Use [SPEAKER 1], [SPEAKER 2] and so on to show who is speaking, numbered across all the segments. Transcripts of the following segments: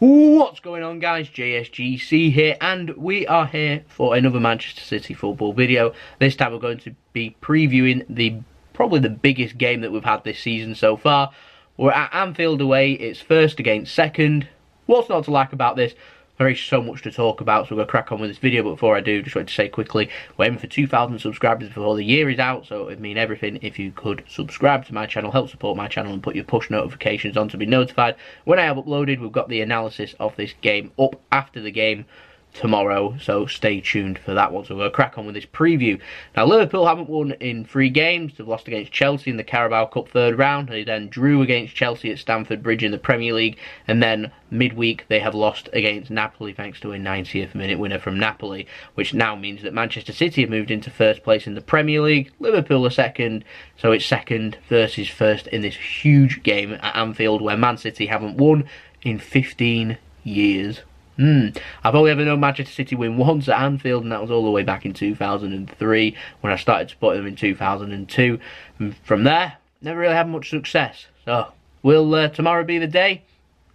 [SPEAKER 1] What's going on, guys? JSGC here, and we are here for another Manchester City football video. This time we're going to be previewing probably the biggest game that we've had this season so far. We're at Anfield away. It's first against second. What's not to like about this? There is so much to talk about, so we're going to crack on with this video. But before I do, just wanted to say quickly, we're aiming for 2,000 subscribers before the year is out, so it would mean everything if you could subscribe to my channel, help support my channel, and put your push notifications on to be notified when I have uploaded. We've got the analysis of this game up after the game tomorrow, so stay tuned for that one. So we'll crack on with this preview. Now, Liverpool haven't won in 3 games. They've lost against Chelsea in the Carabao Cup third round. They then drew against Chelsea at Stamford Bridge in the Premier League, and then midweek they have lost against Napoli thanks to a 90th minute winner from Napoli, which now means that Manchester City have moved into first place in the Premier League. Liverpool are second, so it's second versus first in this huge game at Anfield, where Man City haven't won in 15 years. I've only ever known Manchester City win once at Anfield, and that was all the way back in 2003 when I started supporting them in 2002. And from there, never really had much success. So, will tomorrow be the day?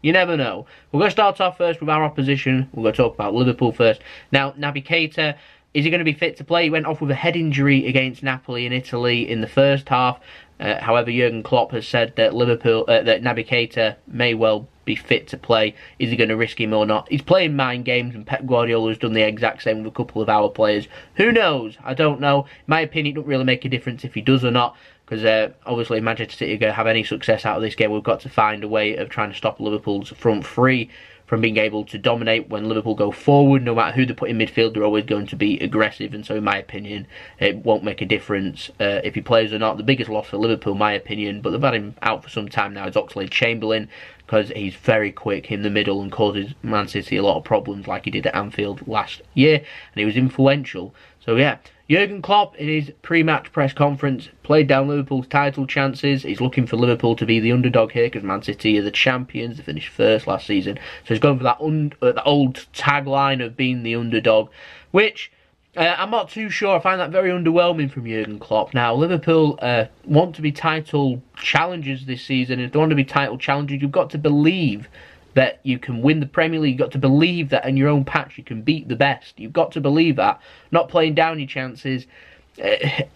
[SPEAKER 1] You never know. We're going to start off first with our opposition. We're going to talk about Liverpool first. Now, Naby Keita, is he going to be fit to play? He went off with a head injury against Napoli in Italy in the first half. However, Jurgen Klopp has said that that Naby Keita may well be fit to play. Is he going to risk him or not? He's playing mind games, and Pep Guardiola has done the exact same with a couple of our players. Who knows? I don't know. In my opinion, it doesn't really make a difference if he does or not, because obviously Manchester City are going to have any success out of this game. We've got to find a way of trying to stop Liverpool's front three from being able to dominate. When Liverpool go forward, no matter who they put in midfield, they're always going to be aggressive, and so in my opinion it won't make a difference if he plays or not. The biggest loss for Liverpool, in my opinion, but they've had him out for some time now, is Oxlade-Chamberlain, because he's very quick in the middle and causes Man City a lot of problems like he did at Anfield last year, and he was influential. So yeah, Jurgen Klopp in his pre-match press conference played down Liverpool's title chances. He's looking for Liverpool to be the underdog here because Man City are the champions. They finished first last season, so he's going for that old tagline of being the underdog, which I'm not too sure. I find that very underwhelming from Jurgen Klopp. Now, Liverpool want to be title challengers this season, and if they want to be title challengers, you've got to believe that you can win the Premier League. You've got to believe that in your own patch you can beat the best. You've got to believe that. Not playing down your chances.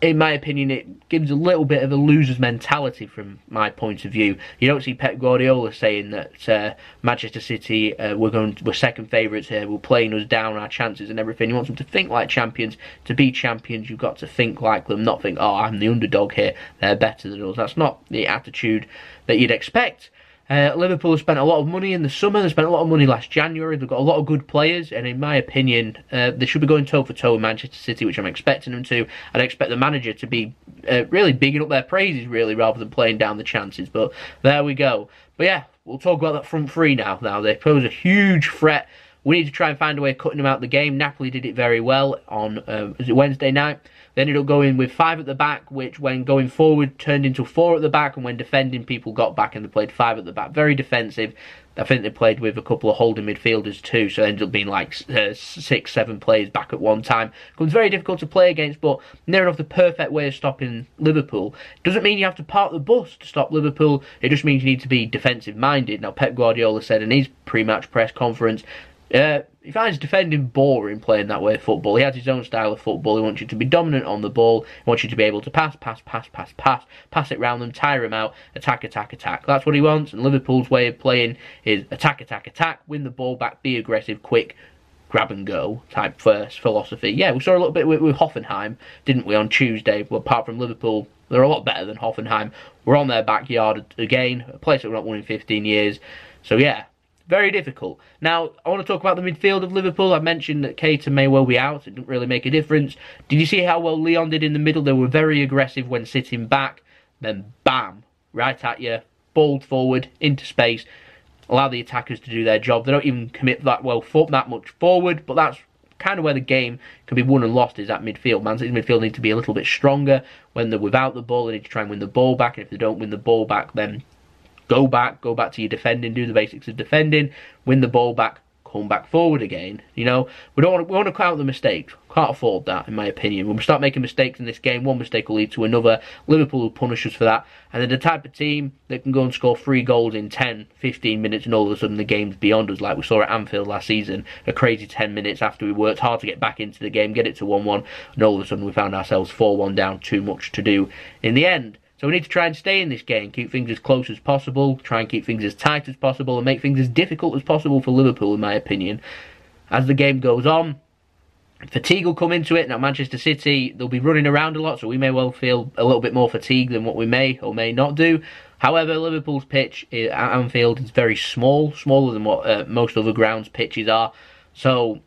[SPEAKER 1] In my opinion, it gives a little bit of a loser's mentality from my point of view. You don't see Pep Guardiola saying that Manchester City, we're second favourites here, we're playing us down our chances and everything. He wants them to think like champions. To be champions, you've got to think like them, not think, oh, I'm the underdog here, they're better than us. That's not the attitude that you'd expect. Liverpool have spent a lot of money in the summer. They spent a lot of money last January. They've got a lot of good players, and in my opinion, they should be going toe for toe with Manchester City, which I'm expecting them to. I'd expect the manager to be really bigging up their praises, really, rather than playing down the chances. But there we go. But yeah, we'll talk about that front three now. Now they pose a huge threat. We need to try and find a way of cutting them out of the game. Napoli did it very well on Wednesday night. They ended up going with 5 at the back, which when going forward turned into 4 at the back, and when defending, people got back and they played 5 at the back. Very defensive. I think they played with a couple of holding midfielders too, so it ended up being like 6, 7 players back at one time. It was very difficult to play against, but near enough the perfect way of stopping Liverpool. Doesn't mean you have to park the bus to stop Liverpool. It just means you need to be defensive minded. Now, Pep Guardiola said in his pre-match press conference, he finds defending boring playing that way of football. He has his own style of football. He wants you to be dominant on the ball. He wants you to be able to pass it round them, tire them out, attack. That's what he wants, and Liverpool's way of playing is attack, win the ball back, be aggressive, quick, grab and go type first philosophy. Yeah, we saw a little bit with Hoffenheim, didn't we, on Tuesday? Well, apart from Liverpool, they're a lot better than Hoffenheim. We're on their backyard again, a place that we're not won in 15 years. So yeah, very difficult. Now, I want to talk about the midfield of Liverpool. I mentioned that Keita may well be out. It didn't really make a difference. Did you see how well Leon did in the middle? They were very aggressive when sitting back. Then, bam, right at you. Balled forward, into space. Allow the attackers to do their job. They don't even commit that much forward, but that's kind of where the game can be won and lost, is at midfield. Man City's midfield need to be a little bit stronger. When they're without the ball, they need to try and win the ball back. And if they don't win the ball back, then go back to your defending, do the basics of defending, win the ball back, come back forward again. You know, we want to cut out the mistakes. Can't afford that, in my opinion. When we start making mistakes in this game, one mistake will lead to another. Liverpool will punish us for that. And they're the type of team that can go and score 3 goals in 10, 15 minutes, and all of a sudden the game's beyond us, like we saw at Anfield last season. A crazy 10 minutes after we worked hard to get back into the game, get it to 1-1, and all of a sudden we found ourselves 4-1 down, too much to do in the end. So we need to try and stay in this game, keep things as close as possible, try and keep things as tight as possible, and make things as difficult as possible for Liverpool, in my opinion. As the game goes on, fatigue will come into it. Now, Manchester City, they'll be running around a lot, so we may well feel a little bit more fatigue than what we may or may not do. However, Liverpool's pitch at Anfield is very small, smaller than what most other grounds' pitches are. So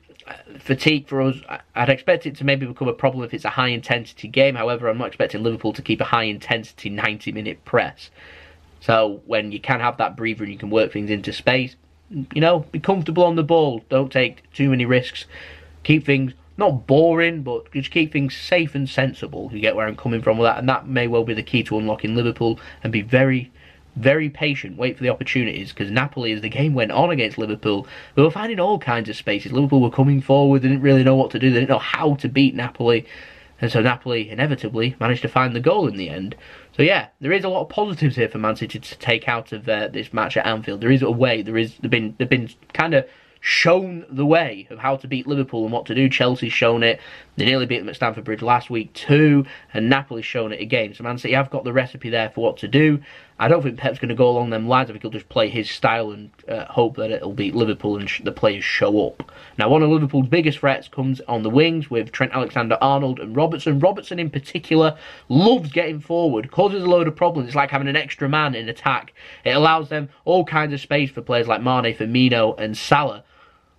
[SPEAKER 1] fatigue for us, I'd expect it to maybe become a problem if it's a high-intensity game. However, I'm not expecting Liverpool to keep a high-intensity 90-minute press. So when you can have that breather and you can work things into space, you know, be comfortable on the ball. Don't take too many risks. Keep things not boring, but just keep things safe and sensible. You get where I'm coming from with that, and that may well be the key to unlocking Liverpool, and be very, very patient, wait for the opportunities, because Napoli, as the game went on against Liverpool, they were finding all kinds of spaces. Liverpool were coming forward, they didn't really know what to do, they didn't know how to beat Napoli, and so Napoli inevitably managed to find the goal in the end. So yeah, there is a lot of positives here for Man City to take out of this match at Anfield. There is a way, they've been kind of shown the way of how to beat Liverpool and what to do. Chelsea's shown it. They nearly beat them at Stamford Bridge last week too, and Napoli's shown it again. So Man City have got the recipe there for what to do. I don't think Pep's going to go along them lines. I think he'll just play his style and hope that it'll beat Liverpool and the players show up. Now, one of Liverpool's biggest threats comes on the wings with Trent Alexander-Arnold and Robertson. Robertson in particular loves getting forward, causes a load of problems. It's like having an extra man in attack. It allows them all kinds of space for players like Mane, Firmino and Salah.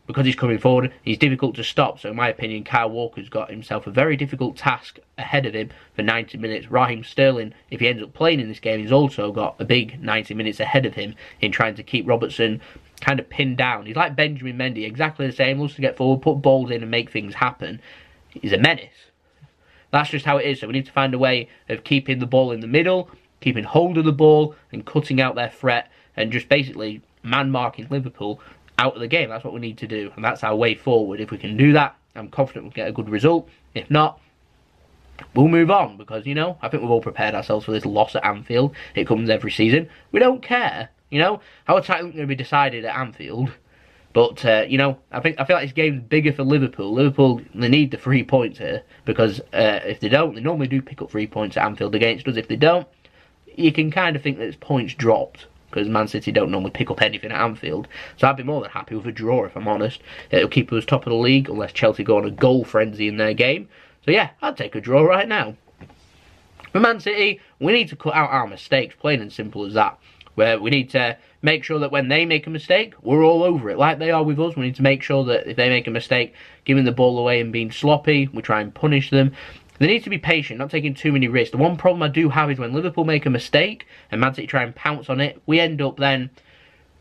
[SPEAKER 1] Because he's coming forward, he's difficult to stop. So in my opinion, Kyle Walker's got himself a very difficult task ahead of him for 90 minutes. Raheem Sterling, if he ends up playing in this game, he's also got a big 90 minutes ahead of him in trying to keep Robertson kind of pinned down. He's like Benjamin Mendy, exactly the same, loves to get forward, put balls in and make things happen. He's a menace. That's just how it is. So we need to find a way of keeping the ball in the middle, keeping hold of the ball and cutting out their threat, and just basically man-marking Liverpool out of the game. That's what we need to do, and that's our way forward. If we can do that, I'm confident we'll get a good result. If not, we'll move on, because, you know, I think we've all prepared ourselves for this loss at Anfield. It comes every season. We don't care, you know. Our title is going to be decided at Anfield, but, you know, I feel like this game's bigger for Liverpool. Liverpool, they need the 3 points here, because if they don't, they normally do pick up 3 points at Anfield against us. If they don't, you can kind of think that it's points dropped, because Man City don't normally pick up anything at Anfield. So I'd be more than happy with a draw, if I'm honest. It'll keep us top of the league, unless Chelsea go on a goal frenzy in their game. So yeah, I'd take a draw right now. For Man City, we need to cut out our mistakes, plain and simple as that. Where we need to make sure that when they make a mistake, we're all over it, like they are with us. We need to make sure that if they make a mistake, giving the ball away and being sloppy, we try and punish them. They need to be patient, not taking too many risks. The one problem I do have is when Liverpool make a mistake and Man City try and pounce on it, we end up then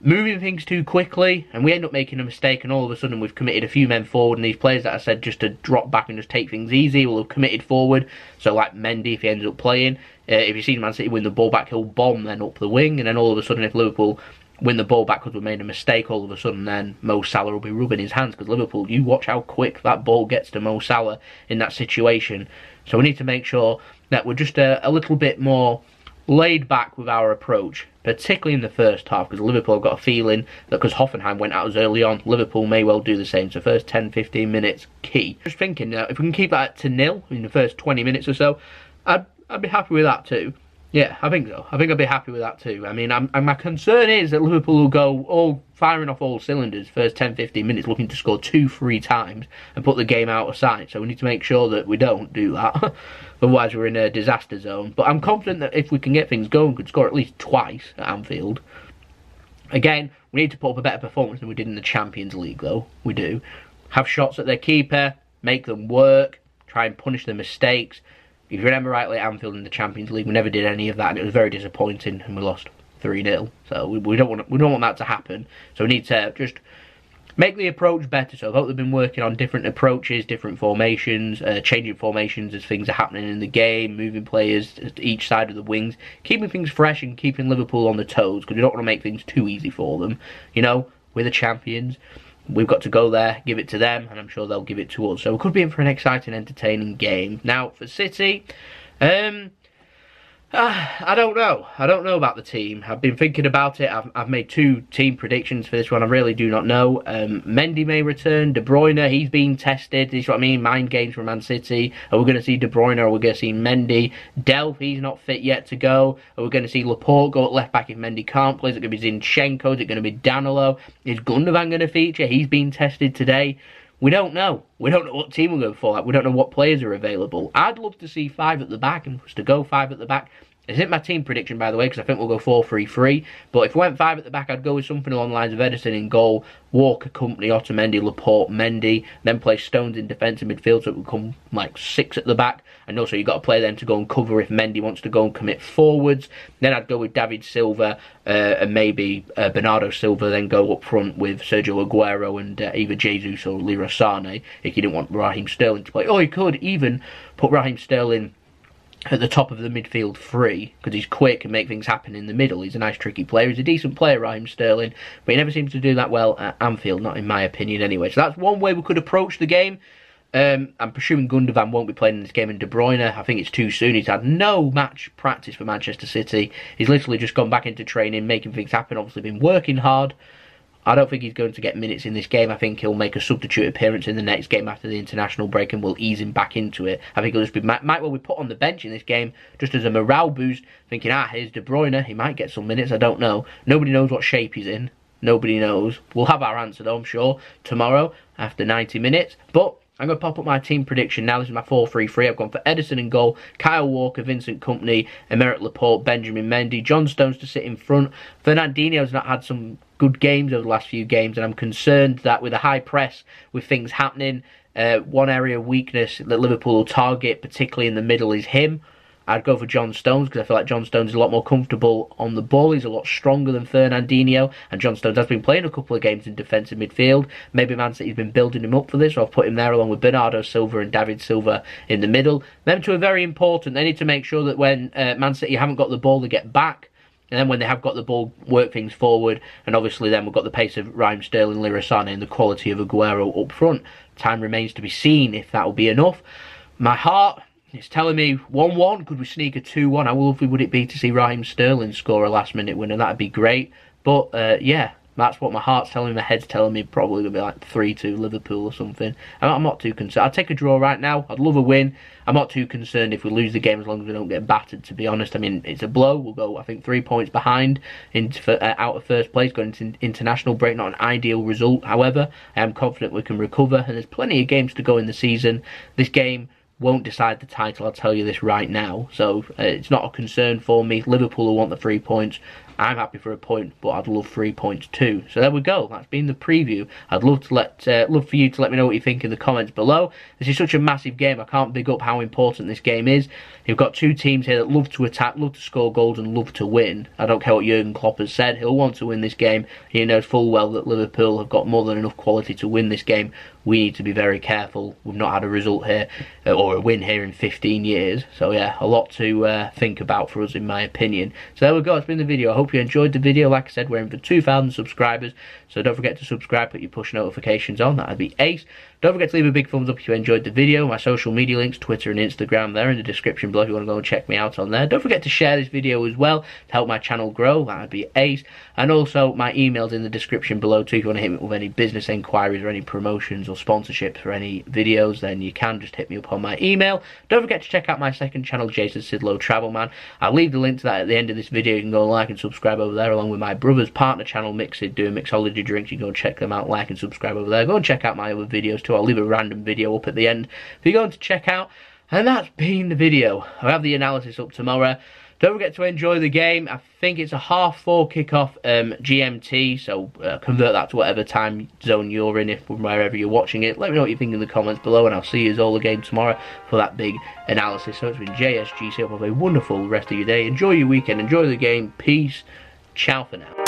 [SPEAKER 1] moving things too quickly, and we end up making a mistake, and all of a sudden we've committed a few men forward, and these players that I said just to drop back and just take things easy will have committed forward. So like Mendy, if he ends up playing, if you see Man City win the ball back, he'll bomb then up the wing, and then all of a sudden if Liverpool win the ball back because we made a mistake, all of a sudden then Mo Salah will be rubbing his hands, because Liverpool, you watch how quick that ball gets to Mo Salah in that situation. So we need to make sure that we're just a little bit more laid back with our approach, particularly in the first half, because Liverpool have got a feeling that because Hoffenheim went at us early on, Liverpool may well do the same. So first 10-15 minutes, key. Just thinking, if we can keep that to 0 in the first 20 minutes or so, I'd be happy with that too. Yeah, I think so. I think I'd be happy with that too. I mean, my concern is that Liverpool will go all firing off all cylinders first 10-15 minutes, looking to score 2-3 times and put the game out of sight. So we need to make sure that we don't do that. Otherwise, we're in a disaster zone. But I'm confident that if we can get things going, we could score at least twice at Anfield. Again, we need to put up a better performance than we did in the Champions League, though. We do. Have shots at their keeper, make them work, try and punish their mistakes. If you remember rightly, at Anfield in the Champions League, we never did any of that, and it was very disappointing, and we lost 3-0. So we don't want that to happen. So we need to just make the approach better. So I hope they've been working on different approaches, different formations, changing formations as things are happening in the game, moving players to each side of the wings, keeping things fresh and keeping Liverpool on the toes, because we don't want to make things too easy for them. You know, we're the champions. we've got to go there, give it to them, and I'm sure they'll give it to us. So we could be in for an exciting, entertaining game. Now, for City, I don't know. I don't know about the team. I've been thinking about it. I've made 2 team predictions for this one. I really do not know. Mendy may return. De Bruyne, he's been tested. This is what I mean. Mind games from Man City. Are we going to see De Bruyne or are we going to see Mendy? Delph, he's not fit yet to go. Are we going to see Laporte go at left back if Mendy can't play? Is it going to be Zinchenko? Is it going to be Danilo? Is Gundogan going to feature? He's been tested today. We don't know. We don't know what team we're going for. We don't know what players are available. I'd love to see 5 at the back and for us to go 5 at the back. This isn't my team prediction, by the way, because I think we'll go 4-3-3. But if we went 5 at the back, I'd go with something along the lines of Ederson in goal, Walker, Company, Otamendi, Laporte, Mendy, then play Stones in defensive midfield, so it would come like 6 at the back. And also you've got to play them to go and cover if Mendy wants to go and commit forwards. Then I'd go with David Silva and maybe Bernardo Silva, then go up front with Sergio Aguero and either Jesus or Leroy Sané if you didn't want Raheem Sterling to play. Or you could even put Raheem Sterling at the top of the midfield 3, because he's quick and make things happen in the middle. He's a nice tricky player. He's a decent player, Raheem Sterling, but he never seems to do that well at Anfield, not in my opinion anyway. So that's one way we could approach the game. I'm presuming Gundogan won't be playing in this game, and De Bruyne, I think it's too soon. He's had no match practice for Manchester City. He's literally just gone back into training, making things happen, obviously been working hard. I don't think he's going to get minutes in this game. I think he'll make a substitute appearance in the next game after the international break and we'll ease him back into it. I think he'll just be, might well be put on the bench in this game just as a morale boost, thinking, here's De Bruyne, he might get some minutes, I don't know. Nobody knows what shape he's in. Nobody knows. We'll have our answer though, I'm sure, tomorrow after 90 minutes. But I'm going to pop up my team prediction now. This is my 4-3-3. I've gone for Ederson in goal, Kyle Walker, Vincent Kompany, Emerick Laporte, Benjamin Mendy, John Stones to sit in front. Fernandinho's not had some good games over the last few games, and I'm concerned that with a high press, with things happening, one area of weakness that Liverpool will target, particularly in the middle, is him. I'd go for John Stones because I feel like John Stones is a lot more comfortable on the ball. He's a lot stronger than Fernandinho, and John Stones has been playing a couple of games in defensive midfield. Maybe Man City's been building him up for this, so I've put him there along with Bernardo Silva and David Silva in the middle. Them two are very important. They need to make sure that when Man City haven't got the ball, they get back. And then when they have got the ball, work things forward. And obviously then we've got the pace of Raheem Sterling, Leroy Sané and the quality of Aguero up front. Time remains to be seen if that will be enough. My heart is telling me 1-1. Could we sneak a 2-1? How lovely would it be to see Raheem Sterling score a last-minute winner? That'd be great. But, yeah, that's what my heart's telling me. My head's telling me probably going to be like 3-2 Liverpool or something. I'm not too concerned. I'd take a draw right now. I'd love a win. I'm not too concerned if we lose the game as long as we don't get battered, to be honest. I mean, it's a blow. We'll go, I think, 3 points behind out of first place, going into international break. Not an ideal result. However, I am confident we can recover, and there's plenty of games to go in the season. This game won't decide the title, I'll tell you this right now. So it's not a concern for me. Liverpool will want the 3 points. I'm happy for a point, but I'd love 3 points too. So there we go. That's been the preview. I'd love to love for you to let me know what you think in the comments below. This is such a massive game. I can't big up how important this game is. You've got two teams here that love to attack, love to score goals, and love to win. I don't care what Jurgen Klopp has said. He'll want to win this game. He knows full well that Liverpool have got more than enough quality to win this game. We need to be very careful. We've not had a result here, or a win here in 15 years. So yeah, a lot to think about for us, in my opinion. So there we go. It's been the video. I hope you enjoyed the video. Like I said, we're in for 2,000 subscribers. So don't forget to subscribe, put your push notifications on. That'd be ace. Don't forget to leave a big thumbs up if you enjoyed the video. My social media links, Twitter and Instagram, there in the description below if you want to go and check me out on there. Don't forget to share this video as well to help my channel grow. That'd be ace. And also, my email's in the description below too. If you want to hit me with any business enquiries or any promotions or sponsorships for any videos, then you can just hit me up on my email. Don't forget to check out my second channel, Jason Sidlow Travelman. I'll leave the link to that at the end of this video. You can go and like and subscribe over there, along with my brother's partner channel, Mixed, doing mixology drinks. You can go and check them out, like and subscribe over there. Go and check out my other videos too. I'll leave a random video up at the end if you're going to check out. And that's been the video. I'll have the analysis up tomorrow. Don't forget to enjoy the game. I think it's a 4:30 kickoff GMT, so convert that to whatever time zone you're in, if wherever you're watching it. Let me know what you think in the comments below, and I'll see you all again tomorrow for that big analysis. So it's been JSGC. Have a wonderful rest of your day. Enjoy your weekend. Enjoy the game. Peace. Ciao for now.